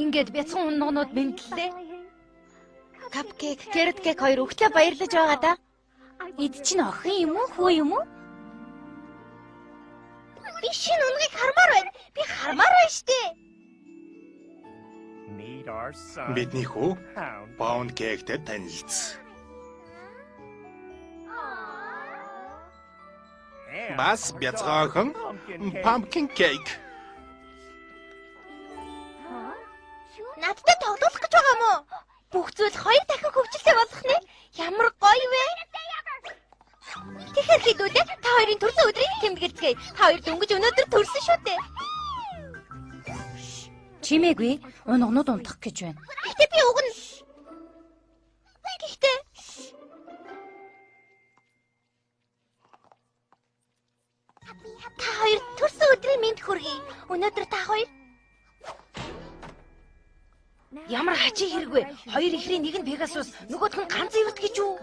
Ингээд бяцхан унгнууд бэнтлээ. Cupcake, carrot cake хоёр өгтлээ баярлаж байгаа да. Эд чинь охин юм уу, хүү юм уу? Би шинэ үнгийг хармаар байна. Би хармаар байна штэ. Бидний хүү Pound Cake-тэй танилцсан. Бас бяцхан Pumpkin Cake. Надтай тоглох гэж байгаа мó? Бүх зүйл хоёр дахин хөгжилтэй болох нэ. Ямар гоё вэ? Тэгэхээр хідүүдээ та хоёрын төрсөн өдрийг тэмдэглэцгээе. Та хоёр дөнгөж өнөөдөр төрсөн шүү дээ. Чимээгүй унгнууд унтах гэж байна. Гэтэ би угна. Гэтэ та хоёр төрсөн өдрийн мэнд хүргэе. Өнөөдөр та хоёр ямар хажиг хэрэгвэ? Хоёр ихрийн нэг нь Пегасус, нөгөөх нь ганц эвэрт гэж үү?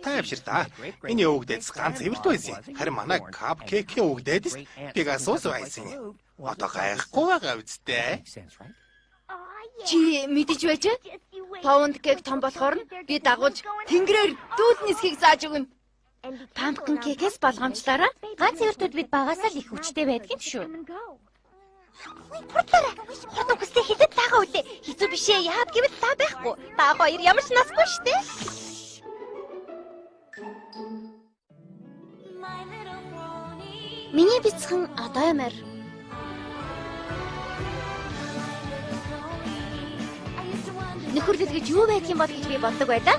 Тайвшир та. Энэ өвгдөөс ганц эвэрт байсан. Харин манай Cupcake-ийн өвгдөөс Pegasus байсан. Одоо гайхгүй байгаа үстэй. Чи мэдэж байж? Pound Cake том болохоор нь би дагуулж тэнгэрээр дүүл нисхийг зааж өгнө. Pumpkin Cake-с болгоомжлаараа ганц эвэртүүд бид багасаа л их хүчтэй байдаг юм шүү. Хурдлаарай. Хурдан хүстэй хилэд таагаа үлээ. Хэцүү биш ээ. Яад гэвэл та байхгүй. Та хоёр ямар ч насгүй шүү дээ. Миний бяцхан одоо ямар? Нөхөрлөл гэж юу байх юм бол гэж би боддог байлаа.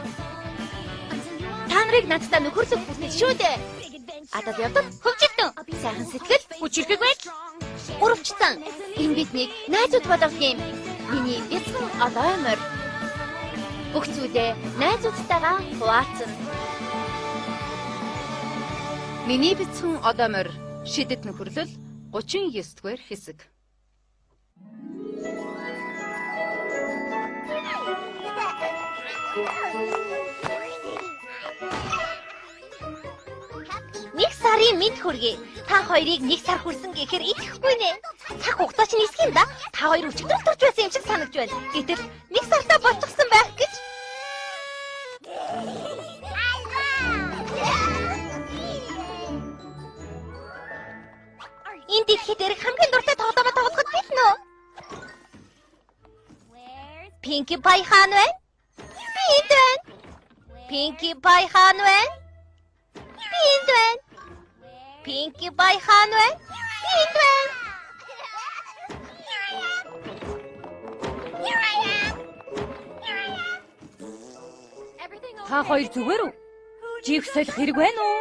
Та нарыг надтай нөхөрлөх хүсэж шүү дээ. Адад явдал хөгжилтэн. Сайхан сэтгэл, хүчирхэг байдал. Урвчсан. Энэ биднийг найзууд болгох юм. Миний бяцхан одоо ямар? Бүх зүйлээ найзуудтайгаа хуваалцсан. Миний бяцхан одоо ямар? Шидэт нөхөрлөл 39-р хэсэг. Нэг сарын мэд хүргэе. Та хоёрыг нэг сар хүрсэн гэхээр итгэхгүй нэ. Цаг хугацаа чинь нисэх юм да. Та хоёр өчигдөр төрж байсан юм шиг санагдж байна. Гэтэл нэг сартаа болчихсон байх гэж. Энэ дэлхийд дээрх хамгийн дуртай тоглоомоо тоглоход билнэ үү? Pinkie Pie хаан вэ? Би энд байна. Pinkie Pie хаан вэ? Би энд байна. Pinkie Pie хаан вэ? Би энд байна. Та хоёр зүгээр үү? Жих солих хэрэг байна уу?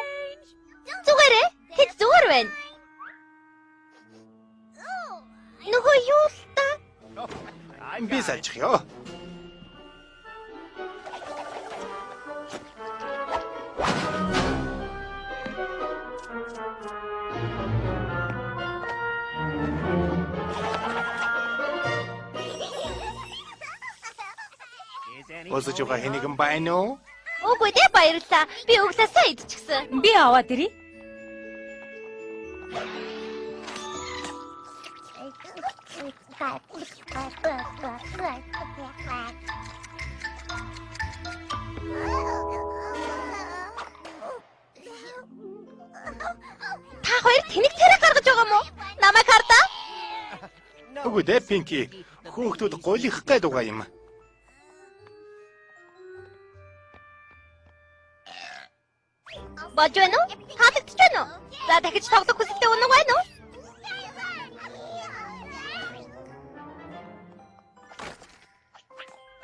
Зүгээр ээ. Тэд зүгээр байна. Нөгөө юу л та? Би салчих ёо. Босож байгаа хэнийгэн байна уу? Үгүй дээ баярлалаа. Би өглөөсөө идчихсэн. Би аваад ирье. Та хоёр тэнэг тэрэг гаргаж байгаа мó? Намайг хардаа? Үгүй дээ Pinkie. Хүүхдүүд голих гээд байгаа юм. Болж байна уу? Таалагдж байна уу? За дахиж тоглох хүсэлтэй үнэн байна уу?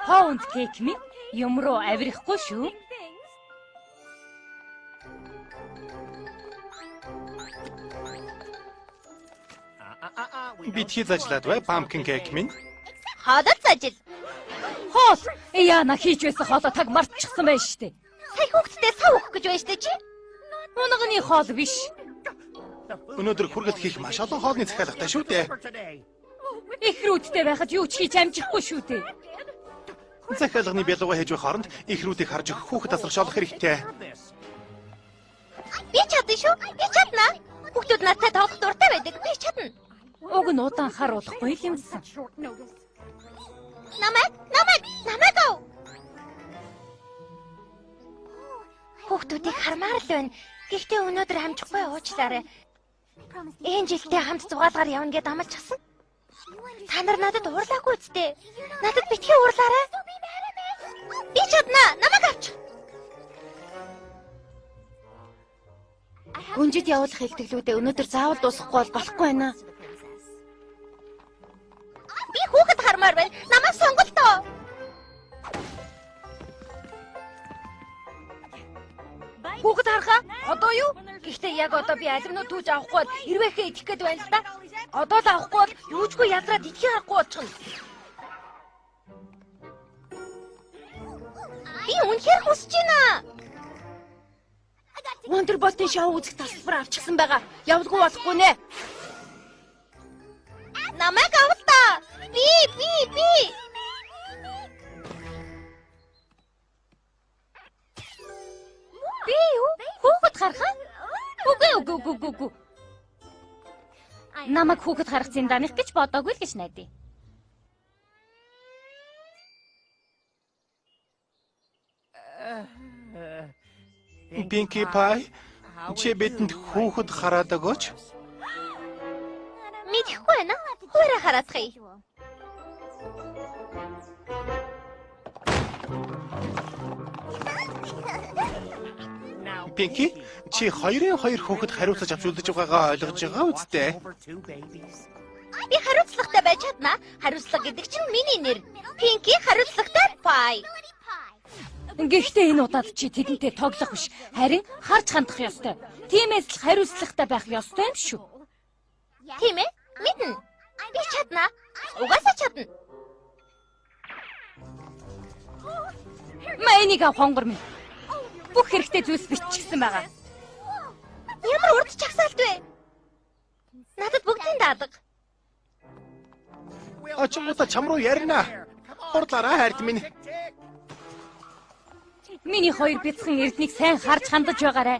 Pound Cake минь юмруу авирихгүй шүү. Битгий зажлаад бай Pumpkin Cake минь. Хоолой зажил. Хоол. Яна хийж байсан хоолой таг мартчихсан байж штэ. Сая хүүхдтэй сав өгөх гэж байна штэ чи. Унганы хоол биш. Өнөөдөр хүргэлт хийх маш олон хоолны захиалгатай шүү дээ. Ихрүүдтэй байхад юу ч хийж амжихгүй шүү дээ. Захиалганы бялууга хийж байх хооронд ихрүүдийг харж хүүхэд асаршуулах хэрэгтэй. Би чадна шүү. Би чадна. Хүүхдүүд надтай тоглох дуртай байдаг. Би чадна. Уг нь удаан харуулахгүй юмсан. Намайг ав. Хүүхдүүдийг хармаар л байна. Гэхдээ өнөөдөр хамжихгүй уучлаарай. Энэ жилдээ хамт зугаалгаар явна гэдээ амлчихсан. Та нар надад уурлаагүй үстэй. Надад битгий уурлаарай. Би чадна. Намайг авч. Гүнжид явуулах хэлтгэлүүдээ өнөөдөр заавал дуусгахгүй бол болохгүй байна. Би хүүхэд хармаар байна. Намайг сонголтоо. Хүүхэд харахаа? Одоо юу? Гэхдээ яг одоо би алимнууд түүж авахгүй бол хэрвээхээ идэх гээд байна л да. Одоо л авахгүй бол юучгүй ядраад идэхийг харахгүй болчихно. Би үнэхээр хүсэж байна. Wonderbolt-ын шоу үзэх тасалбар авчихсан байгаа. Явуулгүй болохгүй нэ. Намайг авалтаа. Би. Би юу? Хүүхэд харахаа? Үгүй. Намайг хүүхэд харах зинданых гэж бодоогүй л гэж найдаа. Pinkie Pie, чи бидэнд хүүхэд хараад өгөөч. Мэдхгүй байна. Хуурай хараадахыг. Pinkie, чи 2-2 хүүхэд хариуцаж авч үлдэж байгаагаа ойлгож байгаа үстэй. Би хариуцлагатай байж чадна. Хариуцлага гэдэг чинь миний нэр. Pinkie хариуцлагатай Pie. Гэхдээ энэ удаад чи тэдэнтэй тоглох биш, харин харж хандах ёстой. Тиймээс л хариуцлагатай байх ёстой юм шүү. Тийм ээ? Мэднэ. Би чадна. Угаасаа чадна. Энийг ав хонгор минь. Бүх хэрэгтэй зүйлс биччихсэн байгаа. Ямар урд чагсаалт вэ? Надад бүгдийн даадаг. Очингуудаа чам руу ярина. Хурдлаараа хайрт минь. Миний хоёр бяцхан эрднийг сайн харж хандаж байгаарай.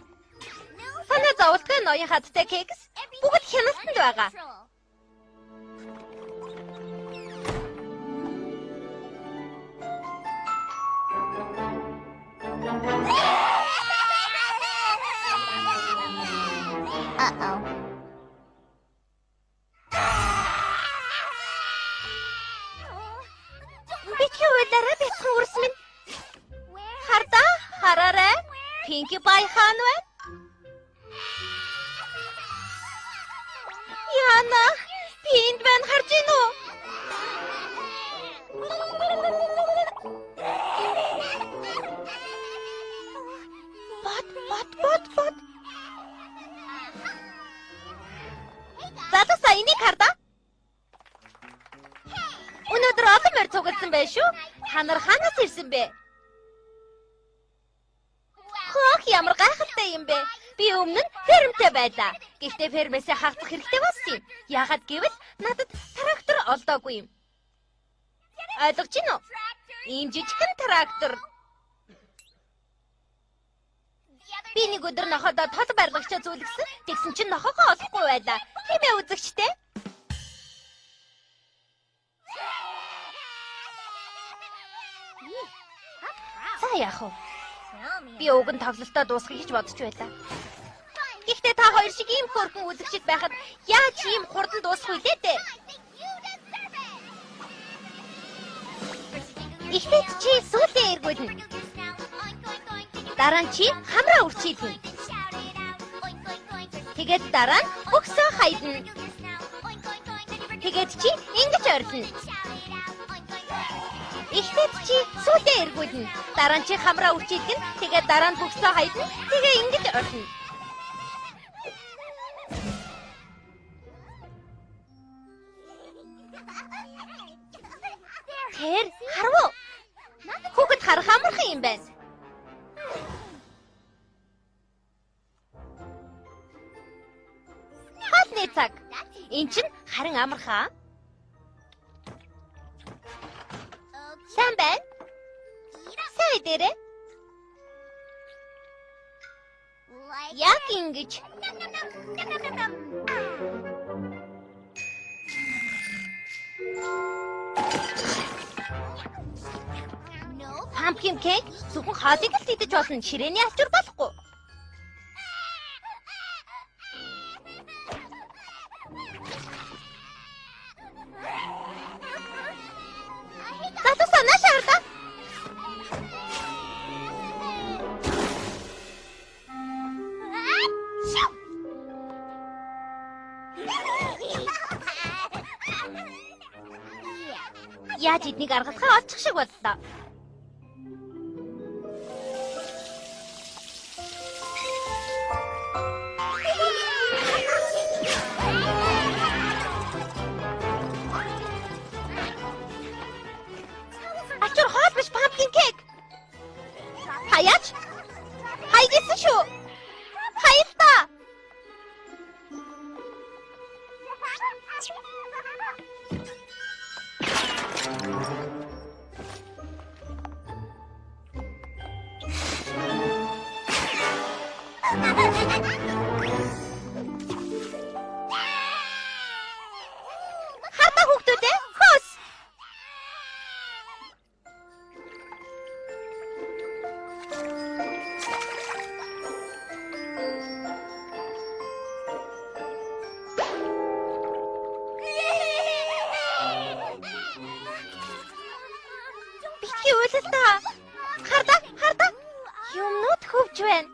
Санаа зовлтгой ноён хаттай кекс бүгд хяналтанд байгаа. Битгий уйлаарай бяцхан үрс минь. Хараарай. Pinkie Pie хаан байна. Яна, би энд байна харж гин үү? Бот. Залуусаа энийг хардаа. Өнөөдөр олон морь цугласан байх шүү. Та нар хаанаас ирсэн бэ? Хөөе, ямар гайхалтай юм бэ? Би өмнө нь фермтэй байлаа. Гэхдээ фермээсээ хагасах хэрэгтэй болсон юм. Яагаад гэвэл надад трактор олдоогүй юм. Ойлгож байна уу? Ийм жижигхэн трактор. Би нэг өдөр ноходоо тол барилгачаа зүйлгсэн. Тэгсэн чинь нохоогоо олохгүй байлаа. Тийм ээ үзэгчтэй. За яах вэ? Би уг нь тоглолтоо дуусгах гэж бодож байлаа. Гэхдээ та хоёр шиг ийм хөөрхөн үзэгчд байхад яаж ийм хурдан дуусах вэ дээ? Ихтэй чи сүүлдээ эргүүлнэ. Дараа нь чи хамраа үрчилнэ. Тэгээд дараа нь бөксөө хайдна. Тэгээд чи ингэж орилно. Ихтэйд чи сүүлдээ эргүүлнэ. Дараа нь чи хамраа үрчилгэн. Тэгээд дараа нь бөксөө хайдна. Тэгээ ингэж орилно. Тэр харав уу? Хүүхэд харах амархан юм байна. Хатны цаг. Энд чинь харин амархан. Сайн байна. Сайн дээрээ. Яг ингэж. Pumpkin cake зөвхөн хоолыг л идэж болно. Ширээний ачуур болохгүй. Зато санаа шаардаа. Яаж эднийг аргасгаа олчих шиг боллоо. Ачуур хоол биш pumpkin cake. Хаяач? Хайгисэн шүү. Хаялтаа. Хата хүүхдүүд ээ. Хос. Битгий уйлалтаа. Харда. Юмнууд хөвж байна.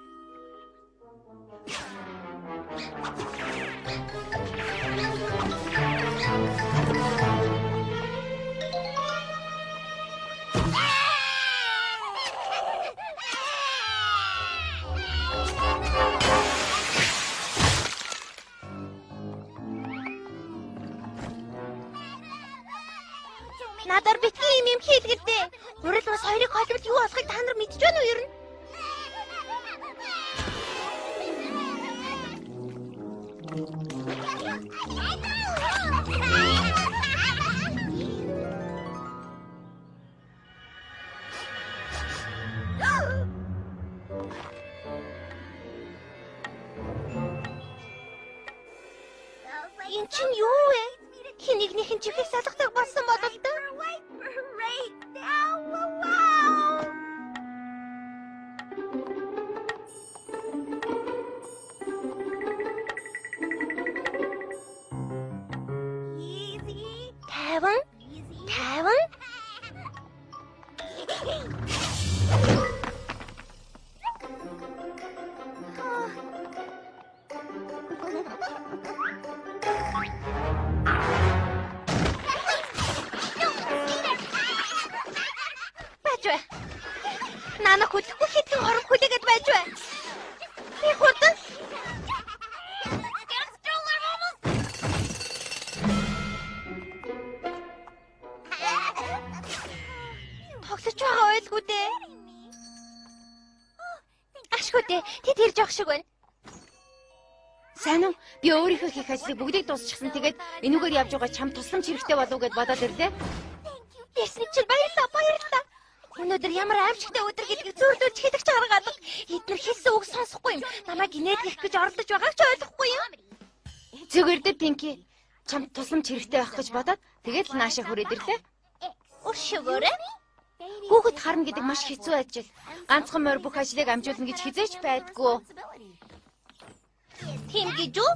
Надаар битгий юм хийлгэлдээ. Урал бас хоёрыг холбол юу болохыг та нар мэдж байна уу ер нь? Энд чинь юу вэ? Хинэгнийх нь чихийг салгахдаг болсон бодол доо. Таван. Бачвэ. Нана хөдлөхгүй хитгэн хорон хүлээгээд байжвэ. Би хурдан. Тоглож байгаа байлгүй дээ. Ашгүй дээ. Тэд ирж явах шиг байна. Сайн уу? Би өөрийнхөө хийх ажлыг бүгдийг дуусчихсан. Тэгээд энүүгээр явж байгаа чам тусламж хэрэгтэй болов уу гэд бодоод ирлээ. Ясны чинь баярлалаа. Өнөөдөр ямар аимшигтай өдөр гэдгийг зөөрлөж хэлэх ч аргаалга. Эдгээр хэлсэн үг сонсохгүй юм. Намайг инээдгэх гэж оролдож байгааг ч ойлгохгүй юм. Зүгээрдээ Пинки чамд тусламж хэрэгтэй байх гэж бодоод тэгээд л наашаа хүрээд ирлээ. Өшөөгөөрэй. Хүүхэд харна гэдэг маш хэцүү ажил. Ганцхан морь бүх ажлыг амжуулна гэж хизээч байдгүй. Тийм гэж үү?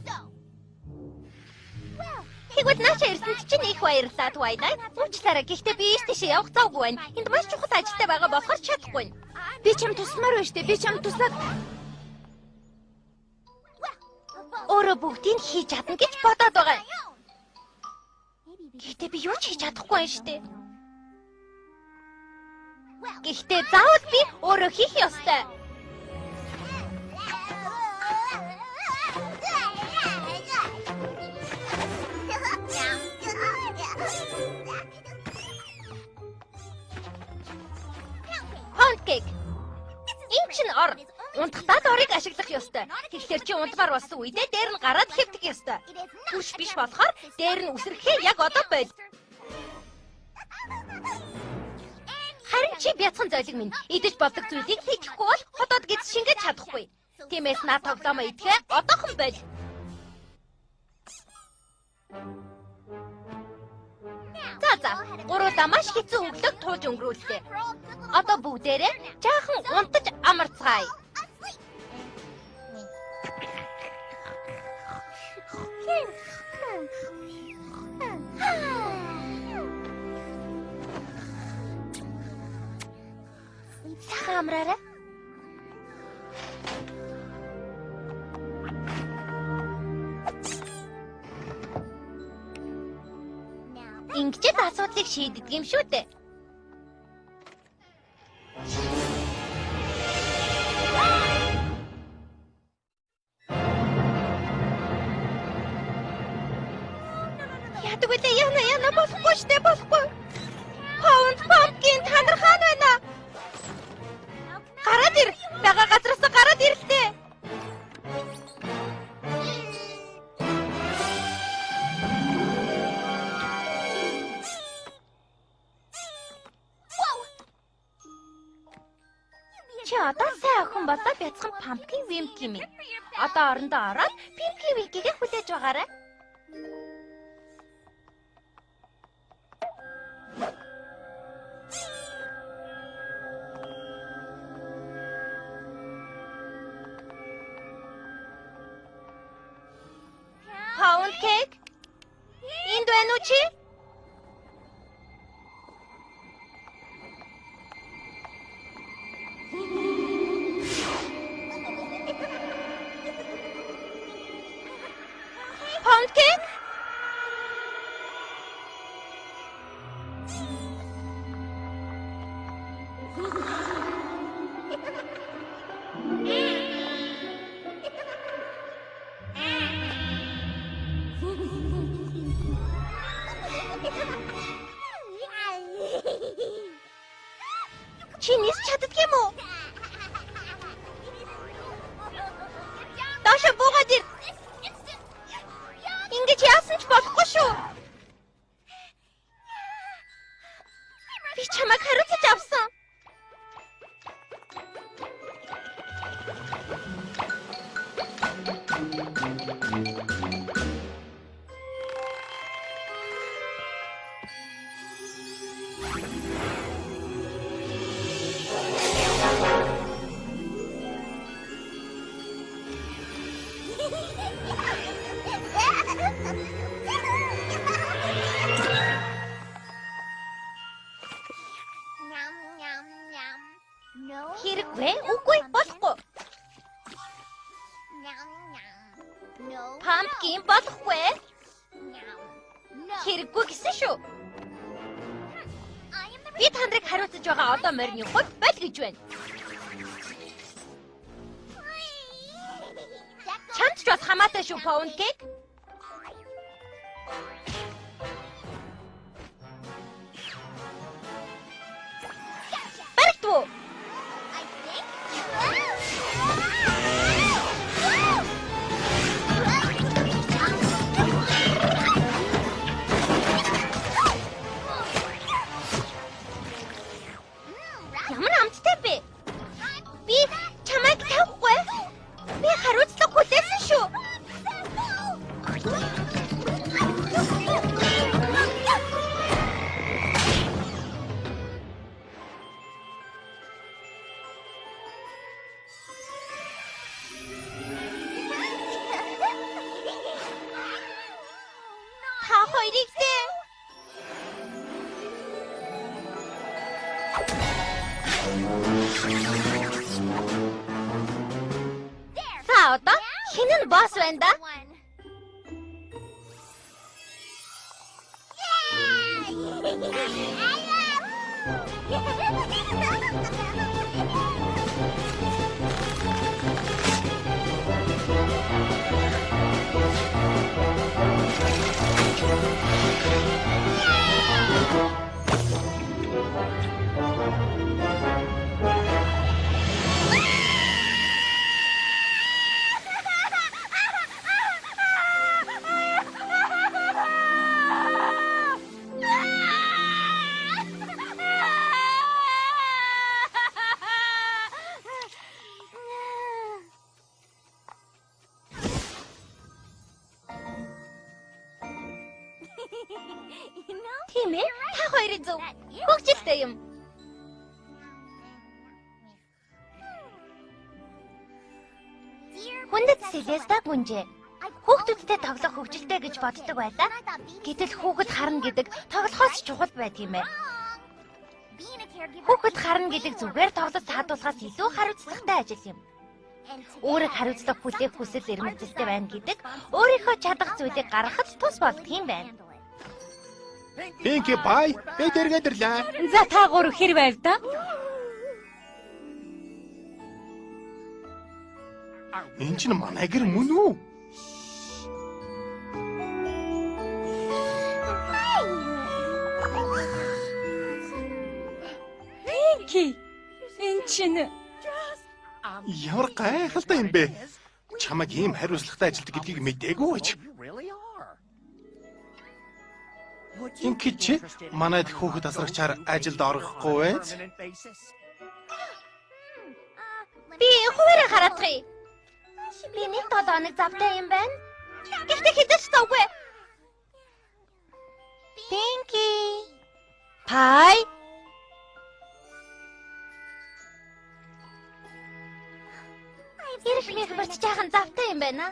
Тэгвэл наашаа ирсэнд чинь их баярлалаа Twilight. Уучлаарай. Гэхдээ би ийшээ явах завгүй байна. Энд маш чухал ажилтай байгаа болохоор чадахгүй. Би чам тусмаар байна штэ. Би чам туслаад өөрөө бүгдийг хийж чадна гэж бодоод байгаа. Гэхдээ би юу ч хийж чадахгүй байна штэ. Гэхдээ заавал би өөрөө хийх ёстой. Pancake. Энд чинь ор. Унтахтаад орыг ашиглах ёстой. Тэгэхээр чи унтмаар болсон үедээ дээр нь гараад хэвтэх ёстой. Түш биш болохоор дээр нь үсрэхээ яг одоо байл. Харин чи бяцхан зойлог минь идэж болдог зүйлийг хийхгүй бол хотод гэж шингэж чадахгүй. Тиймээс наа тоглоомоо идэхээ одоохон байл. за. Гуруудаа маш хэцүү өглөөг тууж өнгөрүүллээ. Одоо бүгдээрээ жаахан унтаж амарцгаая. Сайхан амраарай. Ингэж асуудлыг шийддэг юм шүү дээ. Яадаг үлээ яна болохгүй штэ болохгүй. Паунд Pumpkin танар хаана байна? Гараад ир. Бага газраас гараад ирлээ. Чи одоо сайн охин болоо бяцхан Pumpkin Wimp юм. Одоо орондоо ороод Pinky Winky-гээ хүлээж байгаарай. Pound cake? Энд байна уу чи? Pound cake? Чи нис чаддаг юм уу? Доош буугаад ир. Ингэж яасан ч болохгүй шүү. Би чамайг хариуцаж авсан. Хэрэггүй, үгүй болохгүй. Pumpkin болохгүй. Хэрэггүй гэсэн шүү. Би та нарыг хариуцаж байгаа одоо морины хувьд боль гэж байна. Чамд ч бас хамаатай шүү, Pound Cake. Баригдвуу. Ямар амттай бэ? Би чамайг тавихгүй. Би хариуцлага хүлээсэн шүү. Та хоёрыг дээ. За одоо хэн нь босс байна да? Тийм ээ. Та хоёрын зөв. Хөгжилтэй юм. Хүндэт Селеста гүнжээ. Хүүхдүүдтэй тоглох хөгжилтэй гэж боддог байлаа. Гэтэл хүүхэд харна гэдэг тоглохоос чухал байдгийм ээ. Хүүхэд харна гэдэг зүгээр тоглож саадуулахаас илүү хариуцлагатай ажил юм. Өөрийг хариуцлах хүлээх хүсэл эрмэлзэлтэй байна гэдэг өөрийнхөө чадах зүйлийг гаргахад тус болдог юм байна. Пинки Пай, би дэргээд ирлээ. За та гур хэр байв да? Энэ чинь манай гэр мөн үү? Пинки. Энэ чинь Ямар гайхалтай юм бэ? Чамайг ийм хариуцлагатай ажилтдаг гэдгийг мэдээгүй байж. Пинки чи манайд хүүхэд асрагчаар ажилд орохгүй байж? Би хуваараа хараадах юм. Би нэг 7 хоног завтай юм байна. Гэхдээ хэдэж тавгүй. Пинки. Пай. Ирэх мэх барьж чаахан завтай юм байна.